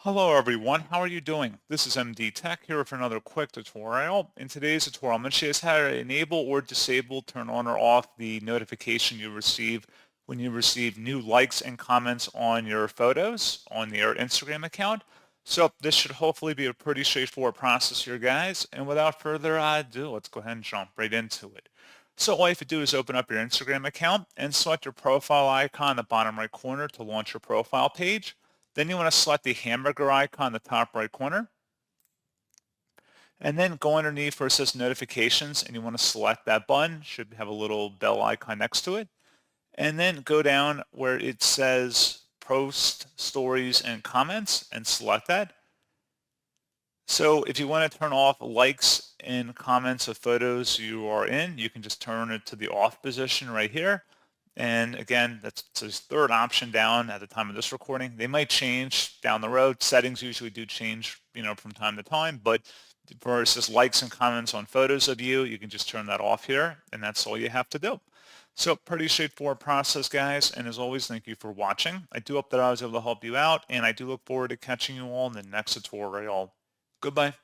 Hello everyone, how are you doing? This is MD Tech here for another quick tutorial. In today's tutorial, I'm going to show you how to enable or disable, turn on or off the notification you receive when you receive new likes and comments on your photos on your Instagram account. So this should hopefully be a pretty straightforward process here, guys. And without further ado, let's go ahead and jump right into it. So all you have to do is open up your Instagram account and select your profile icon in the bottom right corner to launch your profile page. Then you want to select the hamburger icon in the top right corner. And then go underneath where it says notifications and you want to select that button. Should have a little bell icon next to it. And then go down where it says post, stories, and comments and select that. So if you want to turn off likes and comments of photos you are in, you can just turn it to the off position right here. And again, that's the third option down at the time of this recording. They might change down the road. Settings usually do change, from time to time, but for just likes and comments on photos of you, you can just turn that off here, and that's all you have to do. So pretty straightforward process, guys. And as always, thank you for watching. I do hope that I was able to help you out, and I do look forward to catching you all in the next tutorial. Goodbye.